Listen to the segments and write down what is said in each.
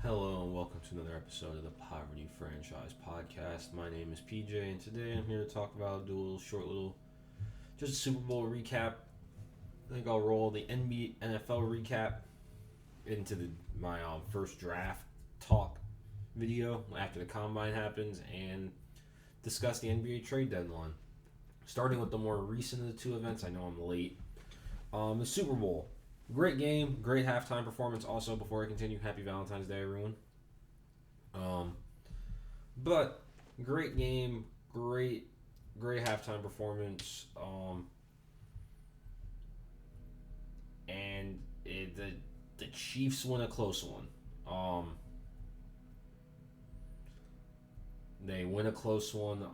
Hello and welcome to another episode of the Poverty Franchise Podcast. My name is PJ and today I'm here to talk about, do a little short just a Super Bowl recap. I think I'll roll the NBA, NFL recap into my first draft talk video after the combine happens and discuss the NBA trade deadline. Starting with the more recent of the two events, I know I'm late. The Super Bowl. Great game, great halftime performance. Also, before I continue, happy Valentine's Day, everyone. But great game, great halftime performance. And the Chiefs win a close one. They win a close one.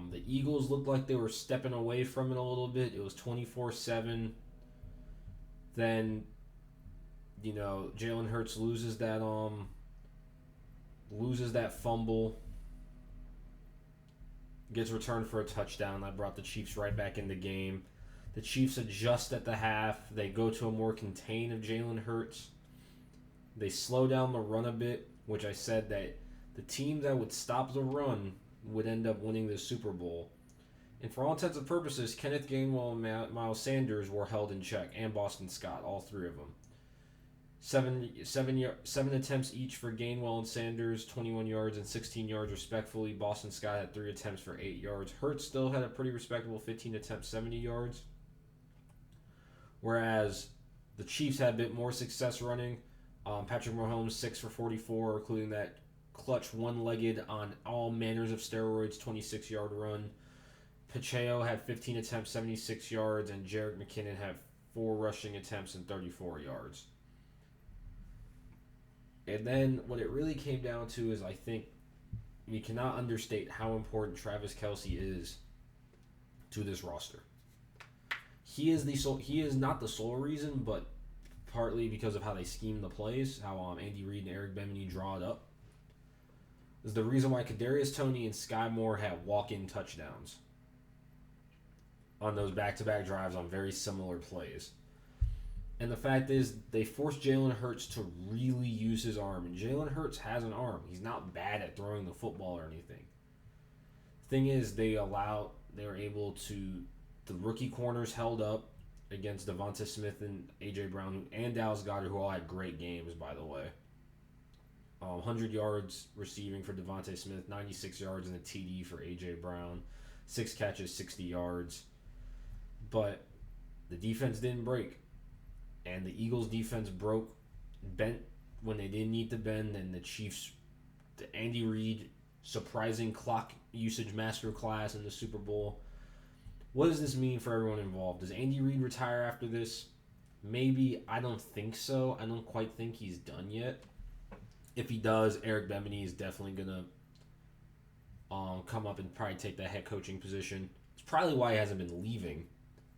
The Eagles looked like they were stepping away from it a little bit. It was 24-7. Then, Jalen Hurts loses that fumble, gets returned for a touchdown. That brought the Chiefs right back in the game. The Chiefs adjust at the half. They go to a more contain of Jalen Hurts. They slow down the run a bit, which I said that the team that would stop the run would end up winning the Super Bowl. And for all intents and purposes, Kenneth Gainwell and Miles Sanders were held in check, and Boston Scott, all three of them. Seven attempts each for Gainwell and Sanders, 21 yards and 16 yards respectfully. Boston Scott had 3 attempts for 8 yards. Hurts still had a pretty respectable 15 attempts, 70 yards. Whereas the Chiefs had a bit more success running. Patrick Mahomes, 6 for 44, including that clutch one-legged on all manners of steroids, 26-yard run. Pacheco had 15 attempts, 76 yards, and Jerick McKinnon had 4 rushing attempts and 34 yards. And then what it really came down to is I think we cannot understate how important Travis Kelce is to this roster. He is not the sole reason, but partly because of how they scheme the plays, how Andy Reid and Eric Bieniemy draw it up. Is the reason why Kadarius Toney and Sky Moore had walk-in touchdowns on those back-to-back drives on very similar plays. And the fact is, they forced Jalen Hurts to really use his arm. And Jalen Hurts has an arm. He's not bad at throwing the football or anything. The thing is, they were able to, the rookie corners held up against Devonta Smith and A.J. Brown and Dallas Goedert, who all had great games, by the way. 100 yards receiving for Devonta Smith, 96 yards and a TD for A.J. Brown, 6 catches, 60 yards. But the defense didn't break. And the Eagles' defense bent when they didn't need to bend, and the Chiefs, the Andy Reid surprising clock usage masterclass in the Super Bowl. What does this mean for everyone involved? Does Andy Reid retire after this? Maybe. I don't think so. I don't quite think he's done yet. If he does, Eric Bieniemy is definitely going to come up and probably take that head coaching position. It's probably why he hasn't been leaving,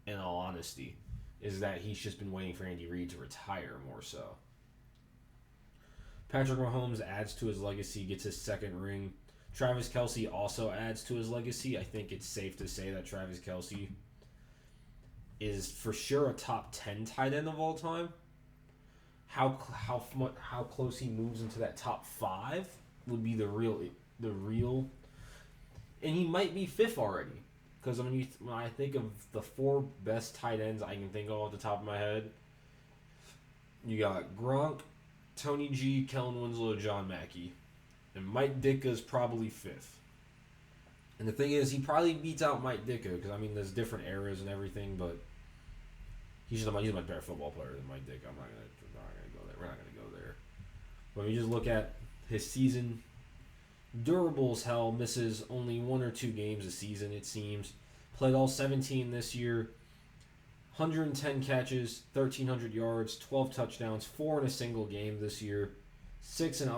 in all honesty, is that he's just been waiting for Andy Reid to retire more so. Patrick Mahomes adds to his legacy, gets his second ring. Travis Kelce also adds to his legacy. I think it's safe to say that Travis Kelce is for sure a top 10 tight end of all time. How close he moves into that top 5 would be the real, and he might be 5th already. Because when I think of the 4 best tight ends I can think of off the top of my head, you got Gronk, Tony G, Kellen Winslow, John Mackey. And Mike Ditka's probably 5th. And the thing is, he probably beats out Mike Ditka, because, there's different eras and everything, but he's a much better football player than Mike Ditka. I'm not going to go there. We're not going to go there. But when you just look at his season, durable as hell, misses only 1 or 2 games a season, it seems. Played all 17 this year. 110 catches, 1,300 yards, 12 touchdowns, 4 in a single game this year. 6 in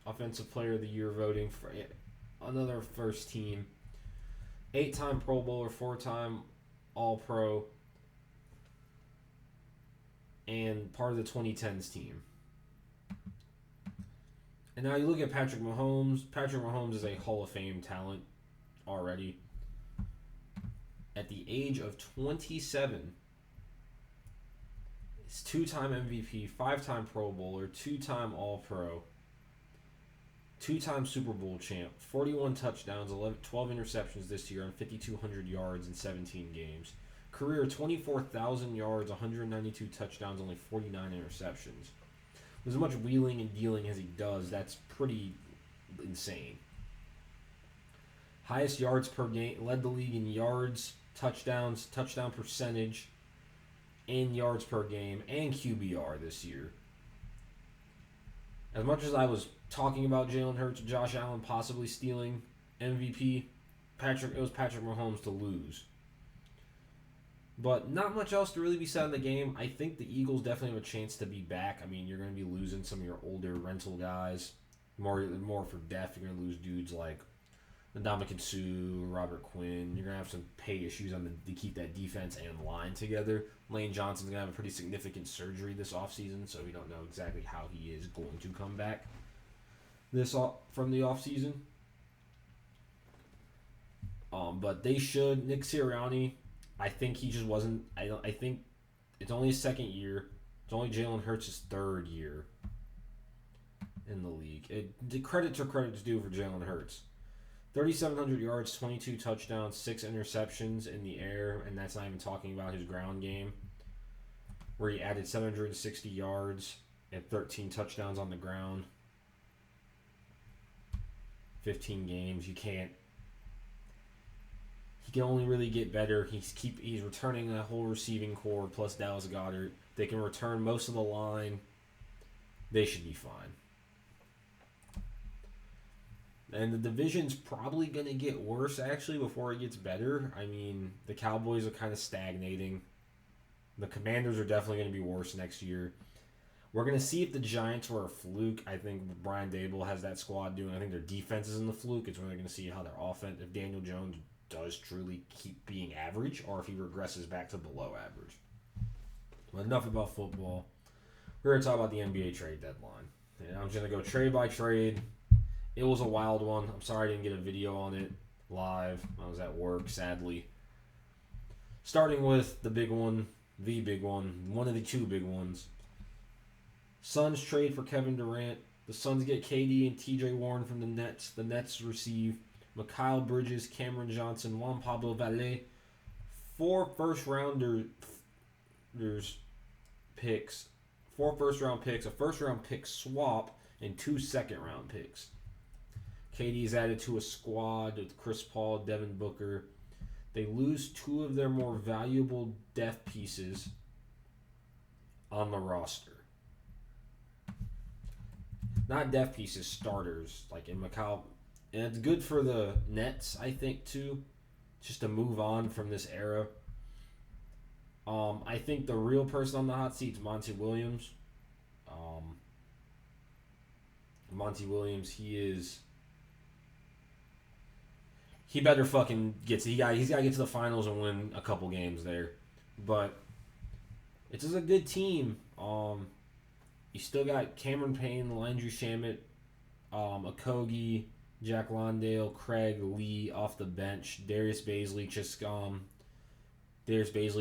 Offensive Player of the Year voting for another first team. 8-time Pro Bowler, 4-time All-Pro, and part of the 2010s team. And now you look at Patrick Mahomes. Patrick Mahomes is a Hall of Fame talent already. At the age of 27, he's 2-time MVP, 5-time Pro Bowler, 2-time All-Pro, two-time Super Bowl champ, 41 touchdowns, 12 interceptions this year on 5,200 yards in 17 games. Career 24,000 yards, 192 touchdowns, only 49 interceptions. As much wheeling and dealing as he does, that's pretty insane. Highest yards per game, led the league in yards, touchdowns, touchdown percentage, and yards per game, and QBR this year. As much as I was talking about Jalen Hurts, Josh Allen possibly stealing MVP, it was Patrick Mahomes to lose. But not much else to really be said in the game. I think the Eagles definitely have a chance to be back. I mean, you're going to be losing some of your older rental guys. More for depth, you're going to lose dudes like Ndamukong Suh, Robert Quinn. You're going to have some pay issues to keep that defense and line together. Lane Johnson's going to have a pretty significant surgery this offseason, so we don't know exactly how he is going to come back from the offseason. But they should. Nick Sirianni, I think he just wasn't. I think it's only his second year. It's only Jalen Hurts' third year in the league. The credit's due for Jalen Hurts. 3,700 yards, 22 touchdowns, 6 interceptions in the air, and that's not even talking about his ground game, where he added 760 yards and 13 touchdowns on the ground. 15 games. He can only really get better. He's returning that whole receiving core plus Dallas Goedert. They can return most of the line. They should be fine. And the division's probably going to get worse, actually, before it gets better. I mean, the Cowboys are kind of stagnating. The Commanders are definitely going to be worse next year. We're going to see if the Giants were a fluke. I think Brian Daboll has that squad doing. I think their defense is in the fluke. It's really going to see how their offense, if Daniel Jones does truly keep being average, or if he regresses back to below average. But enough about football. We're going to talk about the NBA trade deadline. And I'm just going to go trade by trade. It was a wild one. I'm sorry I didn't get a video on it live. I was at work, sadly. Starting with the big one, one of the two big ones. Suns trade for Kevin Durant. The Suns get KD and TJ Warren from the Nets. The Nets receive Mikal Bridges, Cameron Johnson, Juan Pablo Valle, 4 first-round picks, a first-round pick swap, and 2 second-round picks. KD is added to a squad with Chris Paul, Devin Booker. They lose 2 of their more valuable depth pieces on the roster. Not depth pieces, starters, like in Mikal. And it's good for the Nets, I think, too, just to move on from this era. I think the real person on the hot seat is Monty Williams. Monty Williams, he better fucking he's got to get to the finals and win a couple games there. But it's just a good team. You still got Cameron Payne, Landry Shamet, Okogie, Jack Londale, Craig Lee off the bench. Darius Baisley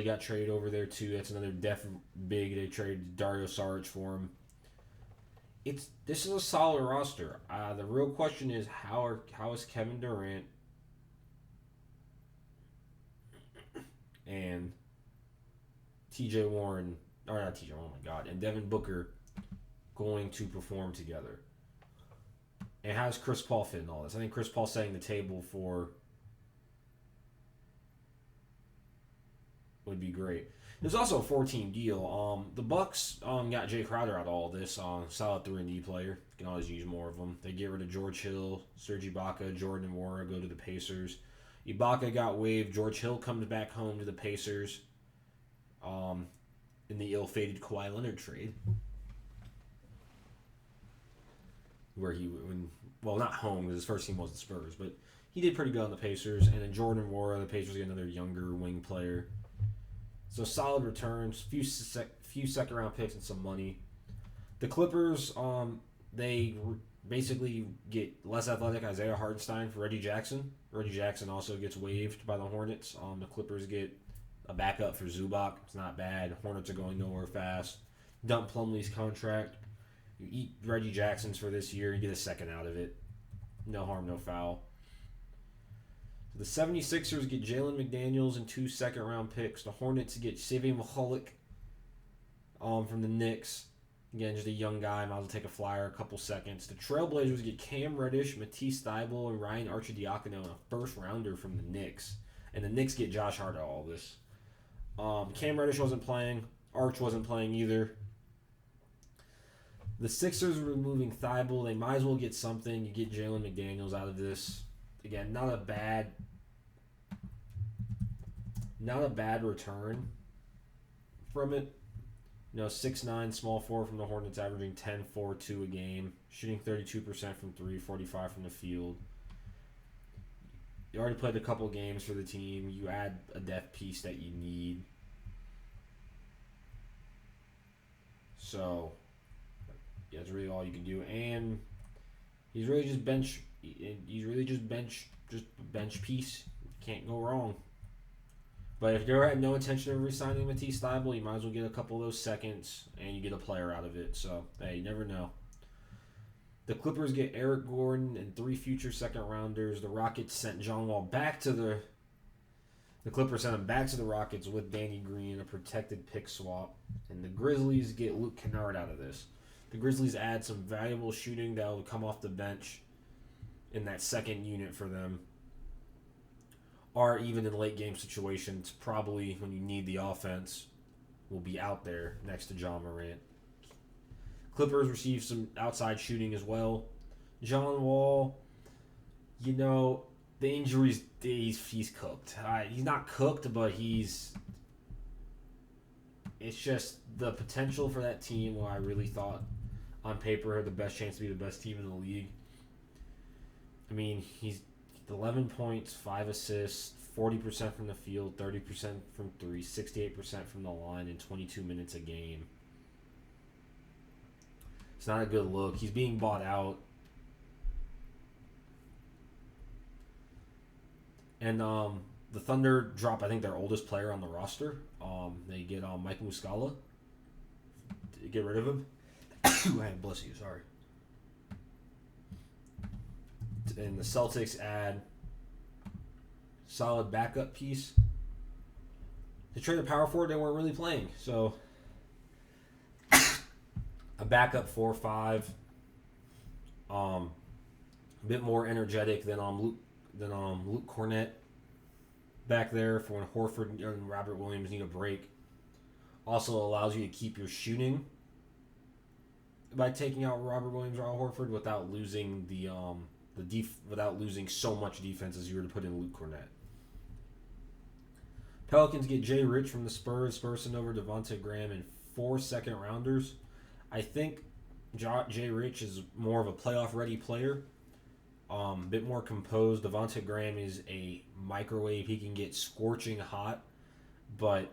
got traded over there too. That's another def big. They traded Dario Saric for him. This is a solid roster. The real question is how is Kevin Durant and TJ Warren, or not TJ, oh my God, and Devin Booker going to perform together? And how's Chris Paul fit in all this? I think Chris Paul's setting the table for would be great. There's also a 4-team deal. The Bucks got Jay Crowder out of all this. Solid 3-and-D player. You can always use more of them. They get rid of George Hill, Serge Ibaka, Jordan Nwora go to the Pacers. Ibaka got waived. George Hill comes back home to the Pacers in the ill-fated Kawhi Leonard trade. Where not home because his first team was the Spurs, but he did pretty good on the Pacers. And then Jordan Nwora, the Pacers get another younger wing player. So solid returns, few second round picks and some money. The Clippers, they basically get less athletic Isaiah Hartenstein for Reggie Jackson. Reggie Jackson also gets waived by the Hornets. The Clippers get a backup for Zubac. It's not bad. Hornets are going nowhere fast. Dump Plumlee's contract. You eat Reggie Jackson's for this year, you get a second out of it. No harm, no foul. The 76ers get Jalen McDaniels and 2 second-round picks. The Hornets get Save Mihalik from the Knicks. Again, just a young guy. Might as well take a flyer, a couple seconds. The Trailblazers get Cam Reddish, Matisse Thybulle, and Ryan Arcidiacono, and a first-rounder from the Knicks. And the Knicks get Josh Hart out of all this. Cam Reddish wasn't playing. Arch wasn't playing either. The Sixers are removing Thybulle. They might as well get something. You get Jalen McDaniels out of this. Again, not a bad return from it. 6'9", small forward from the Hornets, averaging 10, 4, 2 a game, shooting 32% from 3, 45 from the field. You already played a couple games for the team. You add a depth piece that you need. So, yeah, that's really all you can do. And he's really just bench. Just a bench piece. Can't go wrong. But if you had no intention of re-signing Matisse Thybulle, you might as well get a couple of those seconds, and you get a player out of it. So, hey, you never know. The Clippers get Eric Gordon and 3 future second-rounders. The Rockets sent John Wall back to the Clippers sent him back to the Rockets with Danny Green, a protected pick swap. And the Grizzlies get Luke Kennard out of this. The Grizzlies add some valuable shooting that will come off the bench in that second unit for them. Or even in late game situations, probably when you need the offense, will be out there next to John Morant. Clippers receive some outside shooting as well. John Wall, the injuries, he's cooked. He's not cooked, but it's just the potential for that team where I really thought on paper had the best chance to be the best team in the league. I mean, he's 11 points, 5 assists, 40% from the field, 30% from 3, 68% from the line in 22 minutes a game. It's not a good look. He's being bought out. And the Thunder drop, I think, their oldest player on the roster. They get Mike Muscala. Get rid of him. Bless you, sorry. And the Celtics add solid backup piece. They traded power forward, they weren't really playing. So a backup 4-5. A bit more energetic than Luke Cornett back there for when Horford and Robert Williams need a break. Also allows you to keep your shooting by taking out Robert Williams or Al Horford without losing without losing so much defense as you were to put in Luke Cornett. Pelicans get Jay Rich from the Spurs. Spurs send over Devontae Graham and 4 second-rounders. I think Jay Rich is more of a playoff-ready player. A bit more composed. Devontae Graham is a microwave. He can get scorching hot. But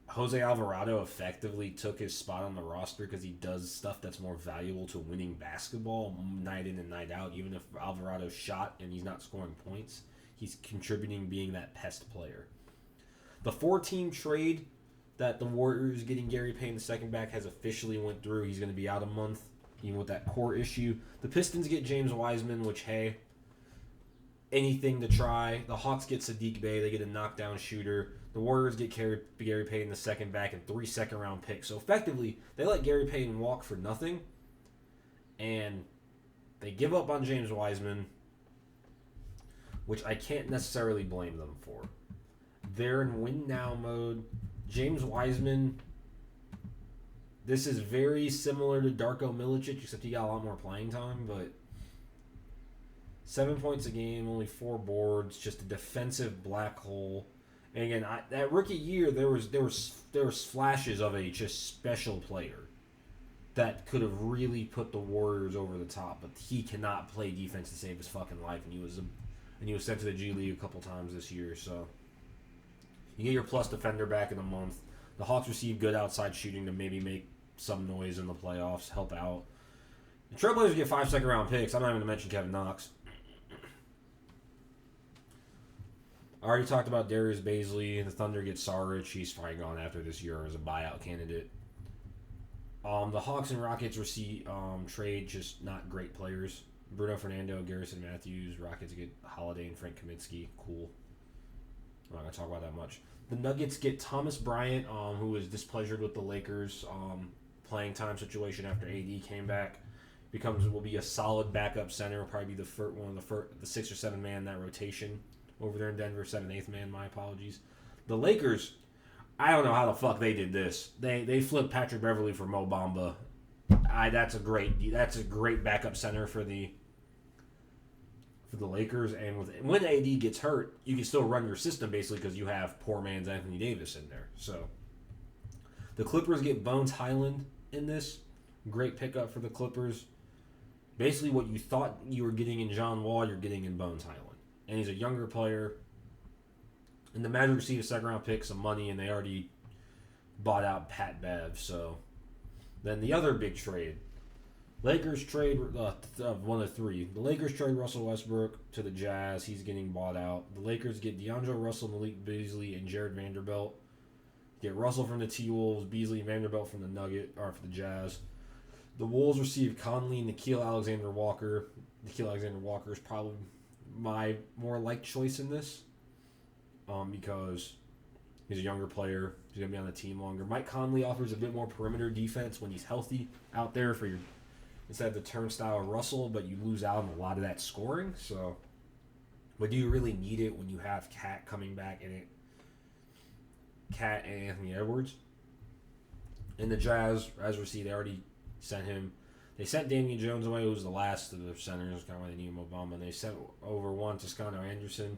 Jose Alvarado effectively took his spot on the roster because he does stuff that's more valuable to winning basketball night in and night out. Even if Alvarado shot and he's not scoring points, he's contributing, being that pest player. The 4-team trade that the Warriors getting Gary Payton the second back has officially went through. He's going to be out a month, even with that core issue. The Pistons get James Wiseman, which, hey, anything to try. The Hawks get Sadiq Bey. They get a knockdown shooter. The Warriors get Gary Payton the second back and 3 second-round picks. So effectively, they let Gary Payton walk for nothing, and they give up on James Wiseman, which I can't necessarily blame them for. They're in win-now mode. James Wiseman, this is very similar to Darko Milicic, except he got a lot more playing time, but 7 points a game, only 4 boards, just a defensive black hole. And again, that rookie year, there was flashes of a just special player that could have really put the Warriors over the top, but he cannot play defense to save his fucking life, and he was sent to the G League a couple times this year. So you get your plus defender back in a month. The Hawks receive good outside shooting to maybe make some noise in the playoffs, help out. The Trailblazers get 5 second-round picks. I'm not even going to mention Kevin Knox. I already talked about Darius Bazley. The Thunder get Saric. He's probably gone after this year as a buyout candidate. The Hawks and Rockets receive trade just not great players. Bruno Fernando, Garrison Matthews. Rockets get Holiday and Frank Kaminsky. Cool. I'm not going to talk about that much. The Nuggets get Thomas Bryant, who was displeasured with the Lakers' playing time situation after AD came back. Will be a solid backup center. Will probably be the 6 or 7 man in that rotation over there in Denver. 7, 8th man. My apologies. The Lakers, I don't know how the fuck they did this. They flipped Patrick Beverley for Mo Bamba. That's a great backup center for the Lakers. And when AD gets hurt, you can still run your system basically because you have poor man's Anthony Davis in there. So the Clippers get Bones Highland in this. Great pickup for the Clippers. Basically, what you thought you were getting in John Wall, you're getting in Bones Highland. And he's a younger player. And the Magic received a second-round pick, some money, and they already bought out Pat Bev. So then the other big trade. Lakers trade one of 3. The Lakers trade Russell Westbrook to the Jazz. He's getting bought out. The Lakers get D'Angelo Russell, Malik Beasley, and Jared Vanderbilt. Get Russell from the T-Wolves, Beasley and Vanderbilt from for the Jazz. The Wolves receive Conley and Nickeil Alexander-Walker. Nickeil Alexander-Walker is probably my more liked choice in this because he's a younger player. He's going to be on the team longer. Mike Conley offers a bit more perimeter defense when he's healthy out there for instead of the turnstile Russell, but you lose out on a lot of that scoring. So, but do you really need it when you have Cat coming back in it? Cat and Anthony Edwards. And the Jazz, as we see, they already sent him. They sent Damian Jones away, who was the last of the centers, kind of why they needed Obama. And they sent over Juan Toscano Anderson.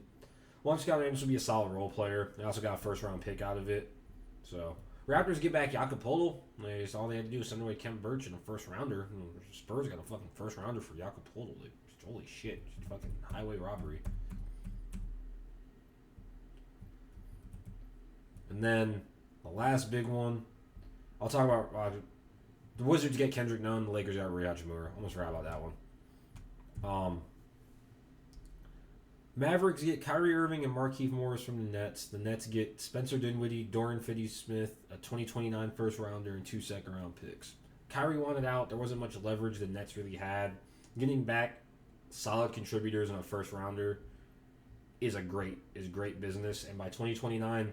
Juan Toscano Anderson will be a solid role player. They also got a first-round pick out of it. So, Raptors get back Jakob Poeltl. All they had to do was send away Kemp Birch in a first-rounder. Spurs got a fucking first-rounder for Jakob Poeltl. Holy shit. It's fucking highway robbery. And then the last big one, I'll talk about the Wizards get Kendrick Nunn, the Lakers got Rui Hachimura. Almost forgot about that one. Mavericks get Kyrie Irving and Markieff Morris from the Nets. The Nets get Spencer Dinwiddie, Dorian Finney-Smith, a 2029 first-rounder, and 2 second-round picks. Kyrie wanted out. There wasn't much leverage the Nets really had. Getting back solid contributors in a first-rounder is great business. And by 2029,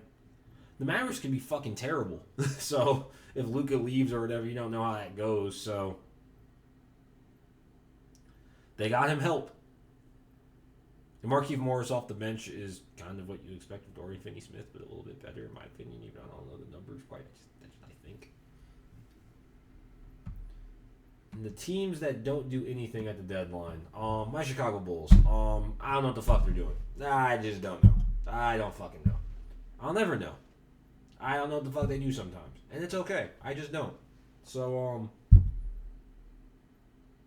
the Mavericks could be fucking terrible. So if Luka leaves or whatever, you don't know how that goes. So they got him help. And Markieff Morris off the bench is kind of what you expect with Dorian Finney-Smith, but a little bit better in my opinion. Even I don't know the numbers quite. I think. And the teams that don't do anything at the deadline. My Chicago Bulls. I don't know what the fuck they're doing. I just don't know. I don't fucking know. I'll never know. I don't know what the fuck they do sometimes. And it's okay. I just don't. So,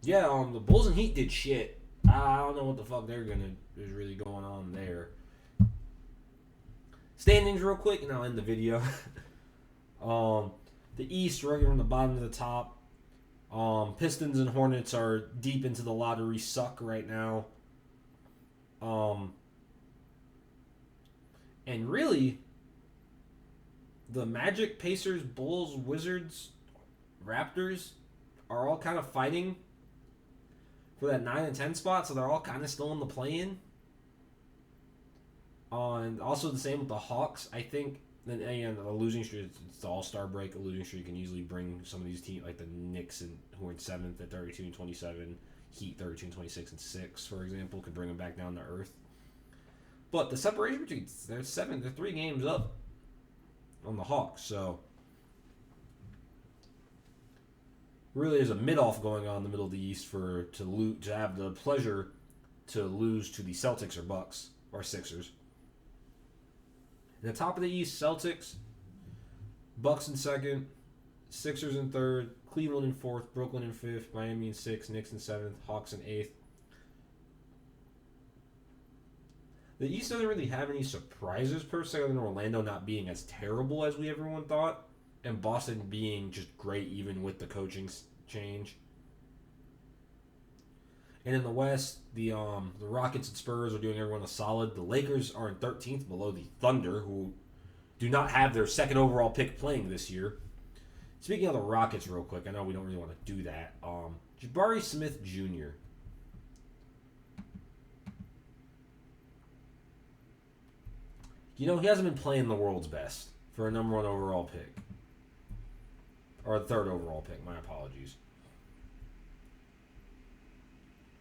the Bulls and Heat did shit. I don't know what the fuck is really going on there. Standings real quick, and I'll end the video. The East, running from the bottom to the top. Pistons and Hornets are deep into the lottery suck right now. And really, the Magic, Pacers, Bulls, Wizards, Raptors are all kind of fighting for that 9 and 10 spot, so they're all kind of still in the play-in. And also the same with the Hawks. I think then again, the losing streak, it's the All-Star break. A losing streak can easily bring some of these teams, like the Knicks, who are in 7th at 32 and 27, Heat 32 and 26 and 6, for example, could bring them back down to earth. But the separation between they're 3 games up on the Hawks, so really there's a mid-off going on in the middle of the East to have the pleasure to lose to the Celtics or Bucks or Sixers. In the top of the East, Celtics, Bucks in 2nd, Sixers in 3rd, Cleveland in 4th, Brooklyn in 5th, Miami in 6th, Knicks in 7th, Hawks in 8th. The East doesn't really have any surprises per se, other than Orlando not being as terrible as everyone thought, and Boston being just great even with the coaching change. And in the West, the Rockets and Spurs are doing everyone a solid. The Lakers are in 13th below the Thunder, who do not have their 2nd overall pick playing this year. Speaking of the Rockets real quick, I know we don't really want to do that. Jabari Smith Jr. He hasn't been playing the world's best for a number 1 overall pick. Or a 3rd overall pick, my apologies.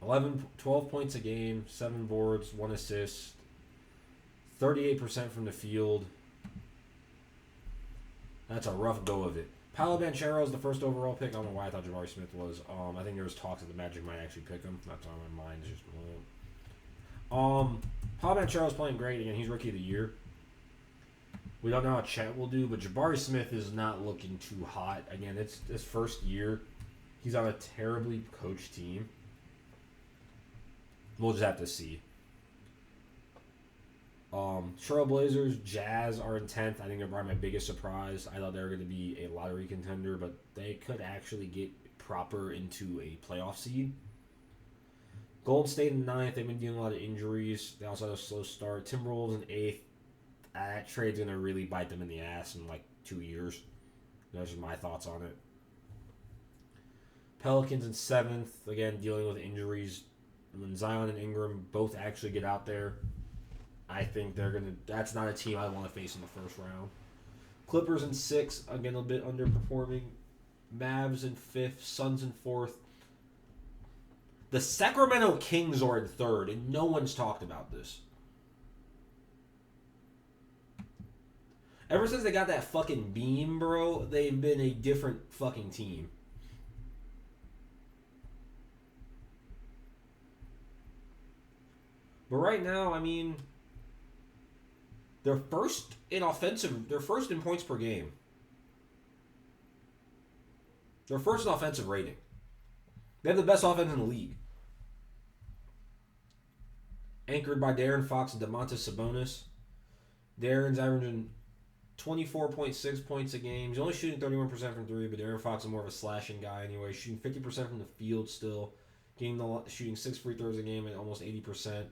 12 points a game, 7 boards, 1 assist, 38% from the field. That's a rough go of it. Paolo Banchero is the 1st overall pick. I don't know why I thought Jabari Smith was. I think there was talks that the Magic might actually pick him. That's on my mind. Just Paolo Banchero is playing great. Again, he's Rookie of the Year. We don't know how Chet will do, but Jabari Smith is not looking too hot. Again, it's his 1st year. He's on a terribly coached team. We'll just have to see. Trailblazers, Jazz are in 10th. I think they're probably my biggest surprise. I thought they were going to be a lottery contender, but they could actually get proper into a playoff seed. Golden State in 9th. They've been dealing a lot of injuries. They also had a slow start. Timberwolves in 8th. That trade's going to really bite them in the ass in like 2 years. Those are my thoughts on it. Pelicans in 7th. Again, dealing with injuries. When Zion and Ingram both actually get out there, I think that's not a team I want to face in the 1st round. Clippers in 6th, again a bit underperforming. Mavs in 5th, Suns in 4th. The Sacramento Kings are in 3rd, and no one's talked about this. Ever since they got that fucking beam, bro, they've been a different fucking team. But right now, I mean, they're first in points per game. They're first in offensive rating. They have the best offense in the league. Anchored by De'Aaron Fox and Domantas Sabonis. De'Aaron's averaging 24.6 points a game. He's only shooting 31% from 3, but De'Aaron Fox is more of a slashing guy anyway. Shooting 50% from the field still. Shooting 6 free throws a game at almost 80%.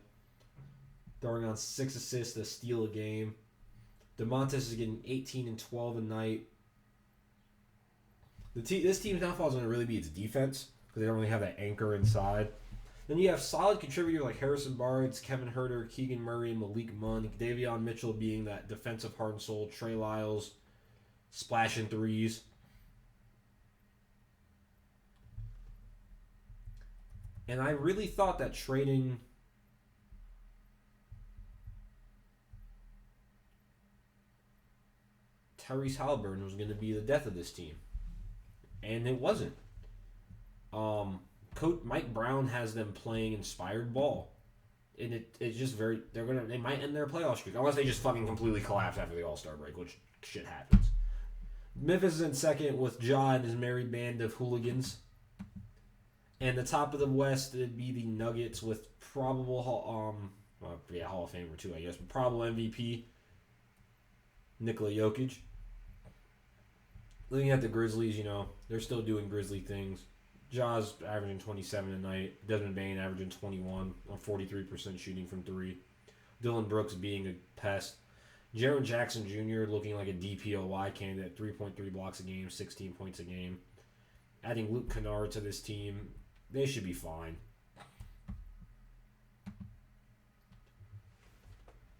Throwing on 6 assists to steal a game. Domantas is getting 18 and 12 a night. This team's downfall is going to really be its defense because they don't really have that anchor inside. Then you have solid contributors like Harrison Barnes, Kevin Huerter, Keegan Murray, Malik Monk, Davion Mitchell being that defensive heart and soul, Trey Lyles splashing threes. And I really thought that trading Tyrese Halliburton was going to be the death of this team. And it wasn't. Coach Mike Brown has them playing inspired ball. And it's just they might end their playoff streak. Unless they just fucking completely collapse after the All-Star break, which shit happens. Memphis is in 2nd with Ja and his merry band of hooligans. And the top of the West would be the Nuggets with probable Hall of Famer too, I guess, but probable MVP Nikola Jokic. Looking at the Grizzlies, they're still doing Grizzly things. Ja's averaging 27 a night. Desmond Bane averaging 21 on 43% shooting from 3. Dylan Brooks being a pest. Jaren Jackson Jr. looking like a DPOY candidate, 3.3 blocks a game, 16 points a game. Adding Luke Kennard to this team, they should be fine.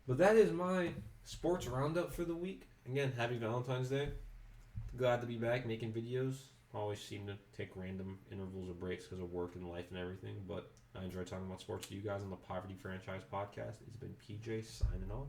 But that is my sports roundup for the week. Again, happy Valentine's Day. Glad to be back making videos. Always seem to take random intervals or breaks because of work and life and everything. But I enjoy talking about sports to you guys on the Poverty Franchise Podcast. It's been PJ signing off.